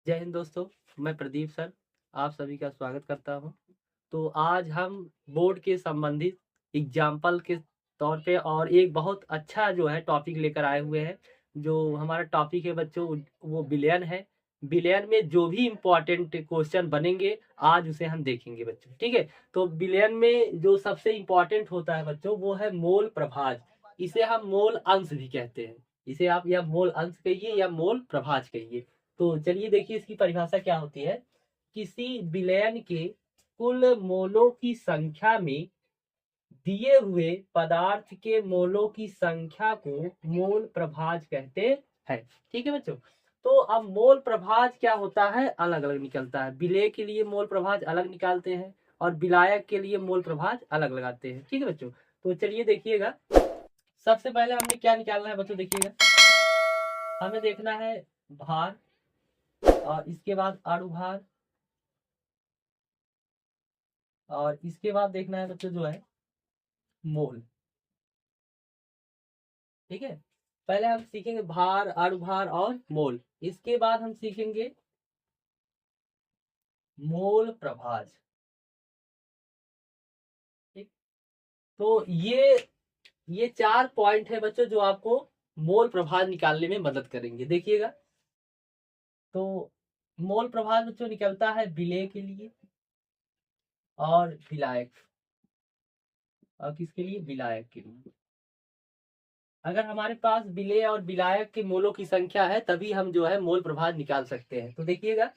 जय हिंद दोस्तों। मैं प्रदीप सर आप सभी का स्वागत करता हूं। तो आज हम बोर्ड के संबंधित एग्जाम्पल के तौर पे और एक बहुत अच्छा जो है टॉपिक लेकर आए हुए हैं। जो हमारा टॉपिक है बच्चों वो बिलियन है। बिलियन में जो भी इम्पोर्टेंट क्वेश्चन बनेंगे आज उसे हम देखेंगे बच्चों, ठीक है। तो बिलियन में जो सबसे इम्पोर्टेंट होता है बच्चों वो है मोल प्रभाज। इसे हम मोल अंश भी कहते हैं। इसे आप या मोल अंश कहिए या मोल प्रभाज कहिए। तो चलिए देखिए इसकी परिभाषा क्या होती है। किसी विलयन के कुल मोलों की संख्या में दिए हुए पदार्थ के मोलों की संख्या को मोल प्रभाज कहते हैं। ठीक है बच्चों। तो अब मोल प्रभाज क्या होता है, अलग अलग निकलता है। विलेय के लिए मोल प्रभाज अलग निकालते हैं और विलायक के लिए मोल प्रभाज अलग लगाते हैं। ठीक है बच्चों। तो चलिए देखिएगा, सबसे पहले हमने क्या निकालना है बच्चों, देखिएगा हमें देखना है भार और इसके बाद अणुभार और इसके बाद देखना है बच्चों जो है मोल। ठीक है। पहले हम सीखेंगे भार अणुभार और मोल, इसके बाद हम सीखेंगे मोल प्रभाज। ठीक। तो ये चार पॉइंट है बच्चों जो आपको मोल प्रभाज निकालने में मदद करेंगे। देखिएगा, तो मोल प्रभाज बच्चों निकलता है विलेय के लिए और विलायक, और किसके लिए, विलायक के लिए। अगर हमारे पास विलेय और विलायक के मोलों की संख्या है तभी हम जो है मोल प्रभाज निकाल सकते हैं। तो देखिएगा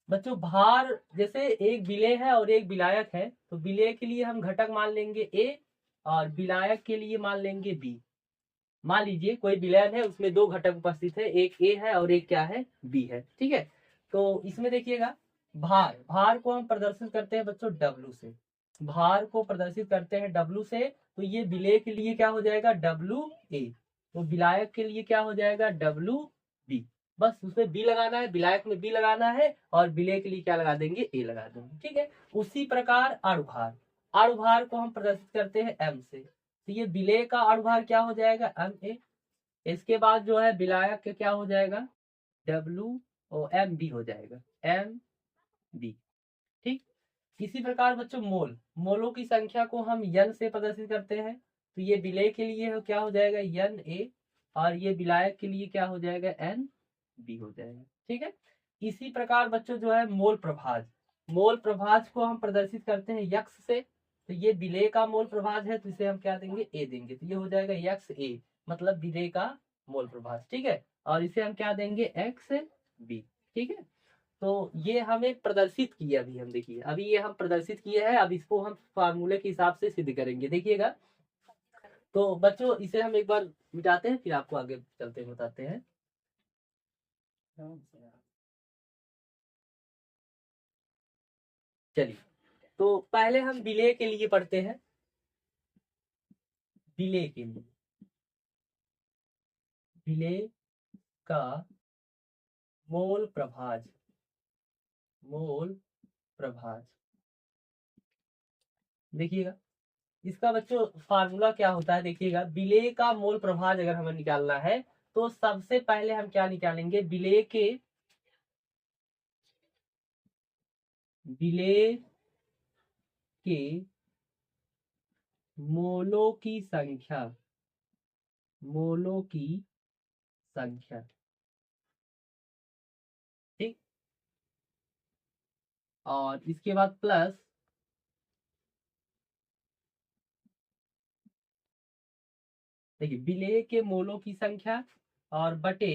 बच्चों, भार जैसे एक विलेय है और एक विलायक है, तो विलेय के लिए हम घटक मान लेंगे ए और विलायक के लिए मान लेंगे बी। मान लीजिए कोई विलयन है, उसमें दो घटक उपस्थित है, एक ए है और एक क्या है, बी है। ठीक है। तो इसमें देखिएगा भार भार को हम प्रदर्शित करते हैं बच्चों डब्लू से। भार को प्रदर्शित करते हैं डब्लू से, तो ये विलेय के लिए क्या हो जाएगा, डब्लू ए। तो विलायक के लिए क्या हो जाएगा, डब्लू बी। बस उसमें बी लगाना है, विलायक में बी लगाना है और विलेय के लिए क्या लगा देंगे, ए लगा देंगे। ठीक है। उसी प्रकार अणुभार, अणुभार को हम प्रदर्शित करते हैं एम से। तो ये विलेय का अणुभार क्या हो जाएगा, एम ए। इसके बाद जो है विलायक का क्या हो जाएगा, डब्लू और एम बी हो जाएगा, एम बी। ठीक। इसी प्रकार बच्चों मोल, मोलों की संख्या को हम यन से प्रदर्शित करते हैं। तो ये विलेय के लिए क्या हो जाएगा, यन ए, और ये विलायक के लिए क्या हो जाएगा, एन बी हो जाएगा। ठीक है। इसी प्रकार बच्चों जो है मोल प्रभाज, मोल प्रभाज को हम प्रदर्शित करते हैं यक्स से। तो ये विलेय का मोल प्रभाज है, तो इसे हम क्या देंगे, ए देंगे। तो ये हो जाएगा यक्स ए, मतलब विलेय का मोल प्रभाज। ठीक है। और इसे हम क्या देंगे, एक्स बी। ठीक है। तो ये हमें प्रदर्शित किया, अभी हम देखिए, अभी ये हम प्रदर्शित किए हैं, अब इसको हम फार्मूले के हिसाब से सिद्ध करेंगे। देखिएगा, तो बच्चों इसे हम एक बार मिटाते हैं फिर आपको आगे चलते हैं बताते हैं। चलिए, तो पहले हम विलेय के लिए पढ़ते हैं। विलेय के लिए, विलेय का मोल प्रभाज, मोल प्रभाज। देखिएगा इसका बच्चों फार्मूला क्या होता है। देखिएगा विलेय का मोल प्रभाज अगर हमें निकालना है तो सबसे पहले हम क्या निकालेंगे, विलेय के मोलों की संख्या, मोलों की संख्या। ठीक। और इसके बाद प्लस देखिए विलेय के मोलों की संख्या और बटे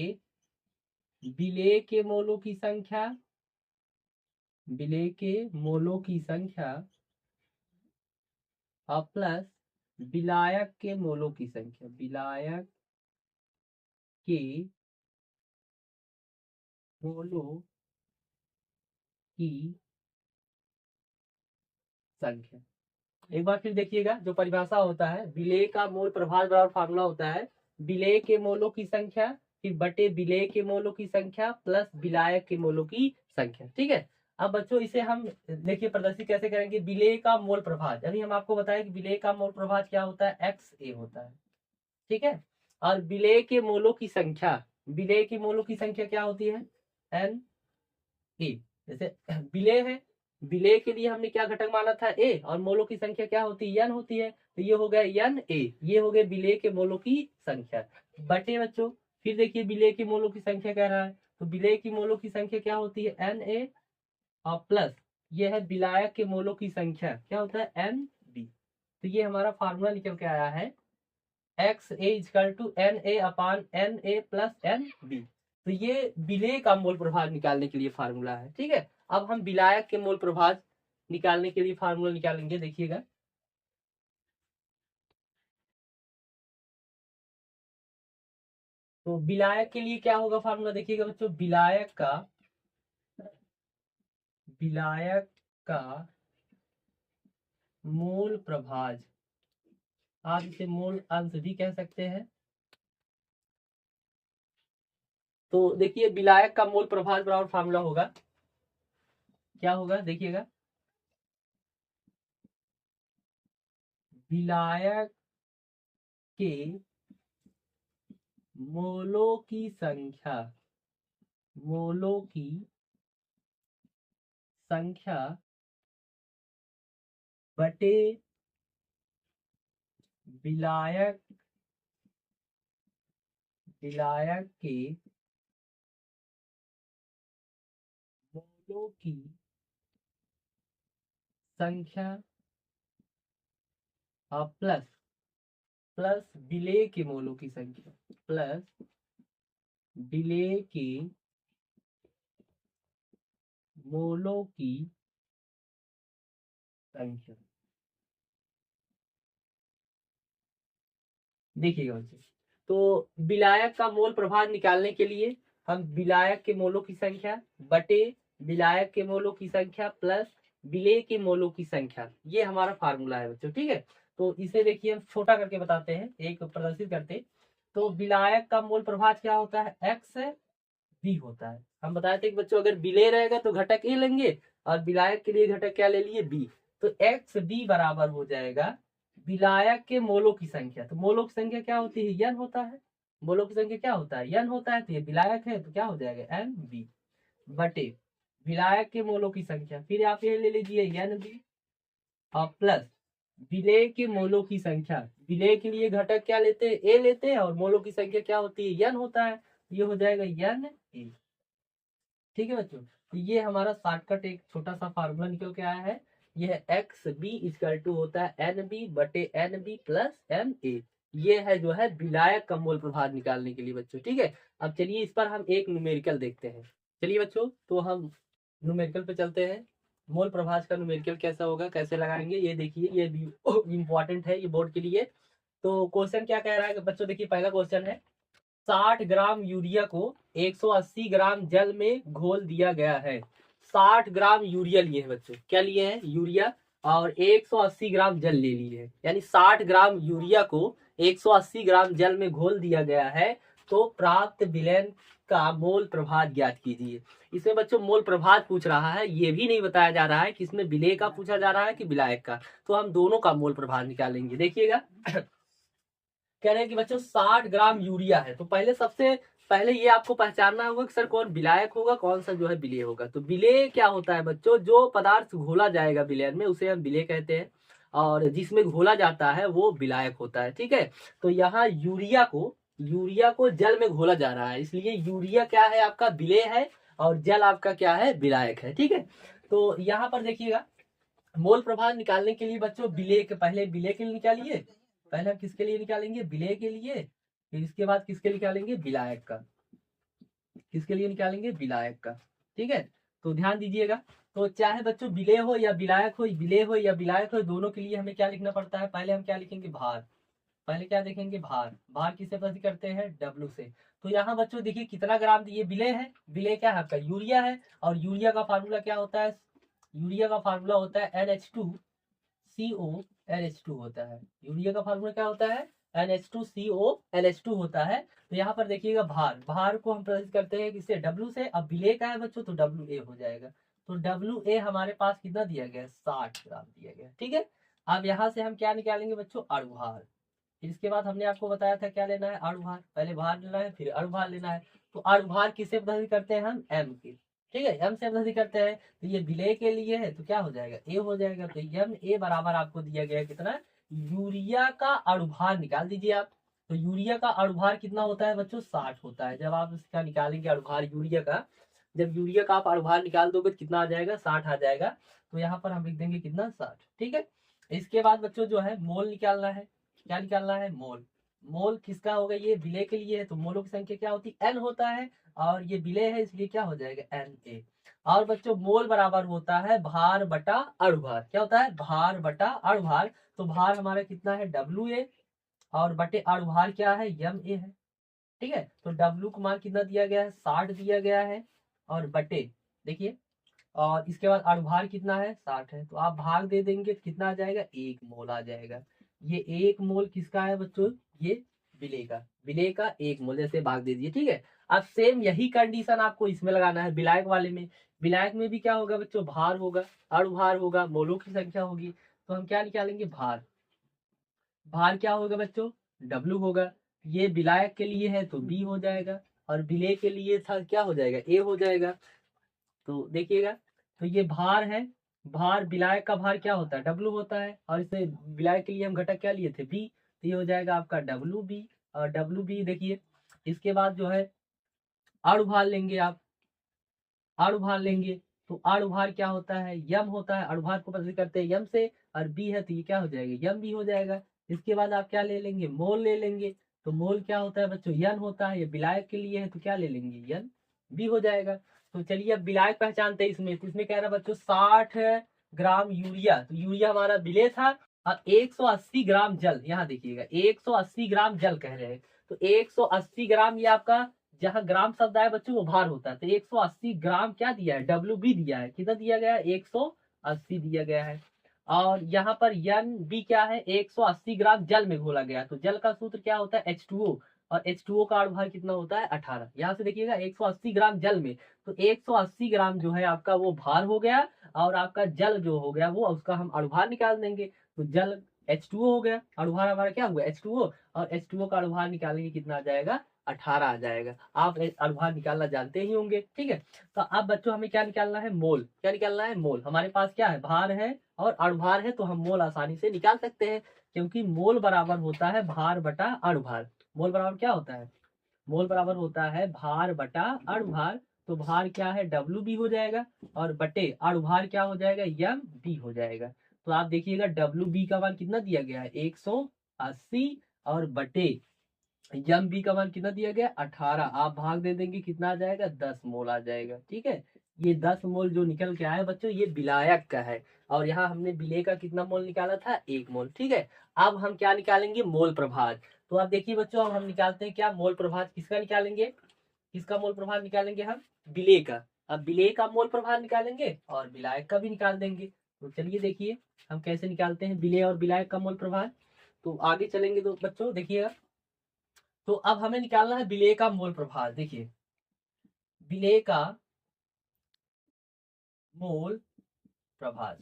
विलेय के मोलों की संख्या, विलेय के मोलों की संख्या और प्लस विलायक के मोलों की संख्या, विलायक के मोलों की संख्या। एक बार फिर देखिएगा, जो परिभाषा होता है विलेय का मोल प्रभाज बराबर फार्मूला होता है विलेय के मोलों की संख्या फिर बटे विलेय के मोलों की संख्या प्लस विलायक के मोलों की संख्या। ठीक है। अब बच्चों इसे हम देखिए प्रदर्शित कैसे करेंगे, विलेय का मोल प्रभाज, अभी हम आपको बताया कि विलेय का मोल प्रभाज क्या होता है, एक्स ए होता है। ठीक है। और विलेय के मोलों की संख्या, विलेय के मोलों की संख्या क्या होती है, एन ए। जैसे विलेय है, विलेय के लिए हमने क्या घटक माना था ए, और मोलों की संख्या क्या होती है, n होती है, तो ये हो गया n a, ये हो गए विलेय के मोलों की संख्या बटे बच्चों। फिर देखिए विलेय की मोलों की संख्या कह रहा है, तो विलेय की मोलों की संख्या क्या होती है Na, और प्लस ये है विलायक के मोलों की संख्या क्या होता है Nb। तो ये हमारा फार्मूला निकल के आया है XA=Na/Na+Nb। तो ये विलेय का मोल प्रभाव निकालने के लिए फार्मूला है, ठीक है। अब हम विलायक के मोल प्रभाव निकालने के लिए फार्मूला निकालेंगे, देखिएगा। तो विलायक के लिए क्या होगा फार्मूला, देखिएगा बच्चों, विलायक का मोल प्रभाव, आप इसे मोल अंश भी कह सकते हैं। तो देखिए विलायक का मोल प्रभाव बराबर फार्मूला होगा, क्या होगा देखिएगा, विलायक के मोलों की संख्या, मोलों की संख्या बटे विलायक, विलायक के मोलों की संख्या और प्लस प्लस विलेय के मोलों की संख्या, प्लस विलेय के मोलों की संख्या। देखिएगा बच्चों, तो विलायक का मोल प्रभाव निकालने के लिए हम विलायक के मोलों की संख्या बटे विलायक के मोलों की संख्या प्लस विलेय के मोलों की संख्या, ये हमारा फार्मूला है बच्चों, ठीक है। तो इसे देखिए हम छोटा करके बताते हैं, एक प्रदर्शित करते। तो विलायक का मोल प्रभाव क्या होता है, एक्स बी होता है। हम बताए थे कि बच्चों अगर विलेय रहेगा तो घटक ए लेंगे, और विलायक के लिए घटक क्या ले लिए, बी। तो एक्स बी बराबर हो जाएगा विलायक के मोलों की संख्या। तो मोलों की संख्या क्या होती है, n होता है, मोलों की संख्या क्या होता है, n होता है, तो ये विलायक है तो क्या हो जाएगा एन बी बटे विलायक के मोलों की संख्या, फिर आप ये ले लीजिए एन बी और प्लस विलेय के मोलों की संख्या। विलेय के लिए घटक क्या लेते हैं, ए लेते हैं, और मोलों की संख्या क्या होती है, n होता है, ये हो जाएगा n ए। ठीक है बच्चों, तो ये हमारा शॉर्टकट एक छोटा सा फार्मूला निकल के आया है। यह एक्स बी इक्वल टू होता है एन बी बटे N B plus N A. ये है जो है विलायक का मोल प्रभाव निकालने के लिए बच्चों, ठीक है। अब चलिए इस पर हम एक न्यूमेरिकल देखते हैं। चलिए बच्चों, तो हम न्यूमेरिकल पे चलते हैं। मोल प्रभाव का न्यूमेरिकल कैसा होगा, कैसे लगाएंगे, ये देखिए, ये इंपॉर्टेंट है ये बोर्ड के लिए। तो क्वेश्चन क्या कह रहा है बच्चों, देखिए पहला क्वेश्चन है 60 ग्राम यूरिया को 180 ग्राम जल में घोल दिया गया है। 60 ग्राम यूरिया लिए हैं बच्चों, क्या लिए हैं, यूरिया, और 180 ग्राम जल ले लिए हैं, यानी 60 ग्राम यूरिया को 180 ग्राम जल में घोल दिया गया है। तो प्राप्त विलयन का मोल प्रभाव ज्ञात कीजिए। इसमें बच्चों मोल प्रभाव पूछ रहा है, ये भी नहीं बताया जा रहा है कि इसमें विलेय का पूछा जा रहा है कि विलायक का। तो हम दोनों का मोल प्रभाव निकालेंगे, देखिएगा। कह रहे हैं कि बच्चों 60 ग्राम यूरिया है, तो पहले सबसे पहले ये आपको पहचानना होगा कि सर कौन विलायक होगा, कौन सा जो है विलेय होगा। तो विलेय क्या होता है बच्चों, जो पदार्थ घोला जाएगा विलयन में उसे हम विलेय कहते हैं, और जिसमें घोला जाता है वो विलायक होता है, ठीक है। तो यहाँ यूरिया को जल में घोला जा रहा है, इसलिए यूरिया क्या है आपका, विलेय है, और जल आपका क्या है, विलायक है, ठीक है। तो यहाँ पर देखिएगा, मोल प्रभाव निकालने के लिए बच्चों विलेय के पहले विलेय के लिए निकालिए, पहले हम किसके लिए निकालेंगे, विलेय के लिए, फिर इसके बाद किसके लिए निकालेंगे, विलायक का, किसके लिए निकालेंगे, विलायक का, ठीक है। तो ध्यान दीजिएगा, तो चाहे बच्चों विलेय हो या विलायक हो, विलेय हो या विलायक हो, दोनों के लिए हमें क्या लिखना पड़ता है, पहले हम क्या लिखेंगे, भार। पहले क्या देखेंगे, भार। भार किससे प्रति करते हैं, डब्ल्यू से। तो यहाँ बच्चों देखिए कितना ग्राम, ये विलेय है, विलेय क्या है आपका, यूरिया है, और यूरिया का फार्मूला क्या होता है, यूरिया का फार्मूला होता है NH2CO NH2 होता है। यूरिया का फार्मूला क्या होता है, NH2CONH2 होता है। तो यहाँ पर देखिएगा भार, भार को हम प्रदर्शित करते हैं किससे, W से। अब विलेय का है बच्चों तो WA हो जाएगा। तो WA हमारे पास कितना दिया गया, 60 ग्राम दिया गया, ठीक है। अब यहाँ से हम क्या निकालेंगे बच्चों, अणुभार। इसके बाद हमने आपको बताया था क्या लेना है, अणुभार, पहले भार लेना है फिर अणुभार लेना है। तो अणुभार किसे प्रदर्शित करते हैं हम, M के, ठीक है, m से m नजदीक करते हैं तो ये विलय के लिए है तो क्या हो जाएगा, a हो जाएगा। तो Ma बराबर आपको दिया गया है कितना, यूरिया का अणुभार निकाल दीजिए आप। तो यूरिया का अणुभार कितना होता है बच्चों, 60 होता है। जब आप इसका निकालेंगे अणुभार यूरिया का, जब यूरिया का आप अणुभार निकाल दोगे तो कितना आ जाएगा, 60 आ जाएगा। तो यहाँ पर हम लिख देंगे कितना, 60। ठीक है, इसके बाद बच्चों जो है मोल निकालना है। क्या निकालना है, मोल। मोल किसका होगा, ये विलय के लिए है तो मोलों की संख्या क्या होती है, n होता है। और ये विलय है इसलिए क्या हो जाएगा, Na। और बच्चों मोल बराबर होता है भार बटा अणुभार। क्या होता है, भार बटा अणुभार। तो भार हमारा कितना है, WA, और बटे अणुभार क्या है, Ma है। ठीक है, तो W को मान कितना दिया गया है, 60 दिया गया है। और बटे, देखिए, और इसके बाद अणुभार कितना है, 60 है। तो आप भाग दे देंगे तो कितना आ जाएगा, 1 मोल आ जाएगा। ये 1 मोल किसका है बच्चों, ये विलय का, विलय का 1 मोल, जैसे भाग दे दिए। ठीक है, अब सेम यही कंडीशन आपको इसमें लगाना है, विलायक वाले में। विलायक में भी क्या होगा बच्चों, भार होगा, अणुभार होगा, मोलों की संख्या होगी। तो हम क्या निकालेंगे, भार। भार क्या होगा बच्चों, W होगा। ये विलायक के लिए है तो B हो जाएगा, और विलय के लिए था क्या हो जाएगा, A हो जाएगा। तो देखिएगा, तो ये भार है। भार, विलायक का भार क्या होता है, W होता है। और इसे विलायक के लिए हम घटक क्या लिए थे, B। तो ये हो जाएगा आपका WB। और WB देखिए, इसके बाद जो है अणुभार लेंगे आप, अणुभार लेंगे तो अणुभार क्या होता है, यम होता है। अणुभार को पता करते हैं यम से, और बी है तो ये क्या हो जाएगा, यम भी हो जाएगा। इसके बाद आप क्या ले लेंगे, मोल ले लेंगे। तो मोल क्या होता है बच्चों, यन होता है। ये विलायक के लिए है तो क्या ले लेंगे, यन भी हो जाएगा। तो चलिए अब विलायक पहचानते हैं इसमें। तो इसमें कह रहा है बच्चों 60 ग्राम यूरिया। तो यूरिया हमारा विलय था। और 180 ग्राम जल, यहाँ देखिएगा 180 ग्राम जल कह रहे हैं। तो 180 ग्राम ये आपका, जहां ग्राम शब्द आया बच्चों वो भार होता है। तो 180 ग्राम क्या दिया है, WB दिया है। कितना दिया गया है, 180 दिया गया है। और यहाँ पर NB क्या है, 180 ग्राम जल में घोला गया। तो जल का सूत्र क्या होता है, H2O। और H2O का अणुभार कितना होता है, 18। यहाँ से देखिएगा 180 ग्राम जल में, तो 180 ग्राम जो है आपका वो भार हो गया। और आपका जल जो हो गया वो, उसका हम अणुभार निकाल देंगे। तो जल H2O हो गया, अणुभार हमारा क्या हुआ, H2O। और H2O का अणुभार निकालेंगे कितना आ जाएगा, 18 आ जाएगा। आप अणुभार निकालना जानते ही होंगे। ठीक है, तो अब बच्चों हमें क्या निकालना है, मोल। क्या निकालना है, मोल। हमारे पास क्या है, भार है और अणुभार है, तो हम मोल आसानी से निकाल सकते हैं। क्योंकि मोल बराबर होता है भार बटा अणुभार। मोल बराबर क्या होता है, मोल बराबर होता है भार बटा अणुभार। तो भार क्या है, WB हो जाएगा। और बटे अणुभार क्या हो जाएगा, MB हो जाएगा। तो आप देखिएगा WB का मान कितना दिया गया है, 180। और बटे MB का मान कितना दिया गया, 18। आप भाग दे देंगे कितना आ जाएगा, 10 मोल आ जाएगा। ठीक है, ये 10 मोल जो निकल के आया बच्चों, ये विलायक का है। और यहाँ हमने विलय का कितना मोल निकाला था, 1 मोल। ठीक है, अब हम क्या निकालेंगे, मोल प्रभाज। तो आप देखिए बच्चों, अब हम निकालते हैं क्या, मोल प्रभाज किसका निकालेंगे, किसका मोल प्रभाज निकालेंगे हम, विलय का। अब विलय का मोल प्रभाज निकालेंगे और विलायक का भी निकाल देंगे। तो चलिए देखिए हम कैसे निकालते हैं विलय और विलायक का मोल प्रभाज। तो आगे चलेंगे तो बच्चों देखिएगा, तो अब हमें निकालना है विलय का मोल प्रभाज। देखिए, विलय का मोल प्रभाज,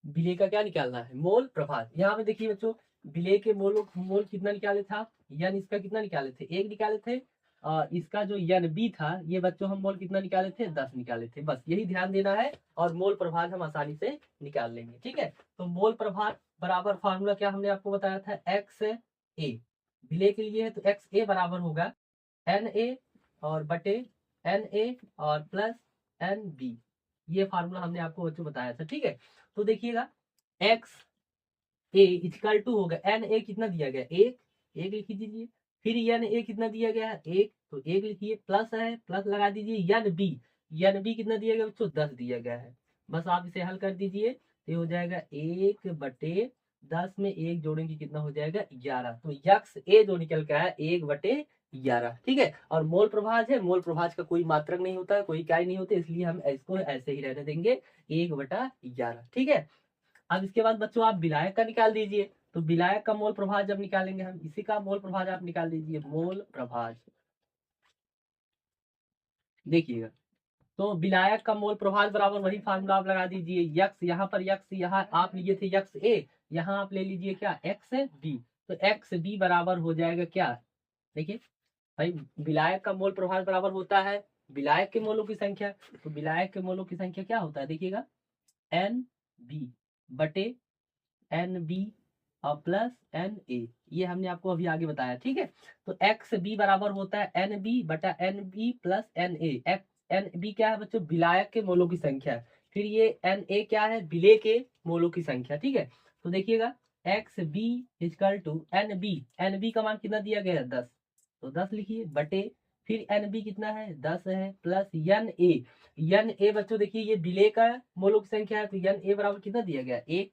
विलय का क्या निकालना है, मोल प्रभाज। यहाँ पे देखिए बच्चों, विलय के मोल मोल कितना निकाले था, यानी इसका कितना निकाले थे, 1 निकाले थे। और इसका जो NB था, ये बच्चों हम मोल कितना निकाले थे, 10 निकाले थे। बस यही ध्यान देना है, और मोल प्रभाज हम आसानी से निकाल लेंगे। ठीक है, तो मोल प्रभाज बराबर फार्मूला क्या हमने आपको बताया था, XA। विलय के लिए है तो XA बराबर होगा Na, और बटे Na, और प्लस NB। ये फार्मूला हमने आपको बच्चों बताया था। ठीक है, तो देखिएगा XA इक्वल टू होगा, Na कितना दिया गया, 1, 1 लिख दीजिए। फिर Na कितना दिया गया है, 1, तो 1 लिखिए। प्लस है, प्लस लगा दीजिए। NB कितना दिया गया बच्चों, 10 दिया गया है। बस आप इसे हल कर दीजिए तो ये हो जाएगा 1/10 में 1 जोड़ेंगे कितना हो जाएगा, 11। तो यक्स ए जो निकल के आया 1/11। ठीक है, और मोल प्रभाज है, मोल प्रभाज का कोई मात्रक नहीं होता है, कोई इकाई नहीं होती, इसलिए हम इसको ऐसे ही रहने देंगे, 1/11। ठीक है, अब इसके बाद बच्चों आप विलायक का निकाल दीजिए। तो विलायक का मोल प्रभाज जब निकालेंगे हम, इसी का मोल प्रभाज आप निकाल दीजिए, मोल प्रभाज। देखिएगा, तो विलायक का मोल प्रभाज बराबर वही फार्मूला आप लगा दीजिए, यक्स, यहाँ पर यक्स, यहाँ आप लिए थे यक्स ए, यहाँ आप ले लीजिए क्या, XB। तो XB बराबर हो जाएगा क्या, देखिए भाई विलायक का मोल प्रभाव बराबर होता है विलायक के मोलों की संख्या। तो विलायक के मोलों की संख्या क्या होता है देखिएगा, एन बी बटे एन बी और प्लस एन ए, ये हमने आपको अभी आगे बताया, ठीक है। तो एक्स बी बराबर होता है एन बी बटा N B plus N A. X N B क्या है बच्चों, विलायक के मोलों की संख्या, फिर ये एन ए क्या है, विलेय के मोलों की संख्या, ठीक है। तो देखिएगा X B equal to N B का मान कितना दिया गया है 10, तो 10 लिखिए बटे फिर एन बी कितना है 10 है प्लस एन ए बच्चों देखिए ये विलेय का मोलों की संख्या है, तो एन ए बराबर कितना दिया गया 1।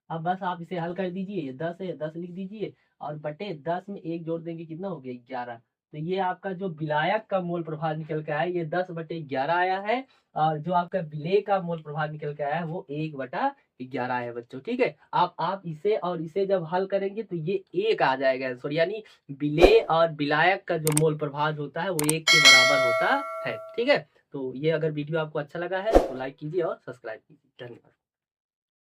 अब बस आप इसे हल कर दीजिए, ये 10 है 10 लिख दीजिए और बटे 10 में 1 जोड़ देंगे कितना हो गया 11। तो ये आपका जो विलायक का मोल प्रभाव निकल के आया ये 10/11 आया है, और जो आपका विलेय का मोल प्रभाव निकल के आया है वो 1/11 आया है बच्चों, ठीक है। आप इसे और इसे जब हल करेंगे तो ये 1 आ जाएगा आंसर, यानी विलेय और विलायक का जो मोल प्रभाव होता है वो 1 के बराबर होता है, ठीक है। तो ये अगर वीडियो आपको अच्छा लगा है तो लाइक कीजिए और सब्सक्राइब कीजिए, धन्यवाद।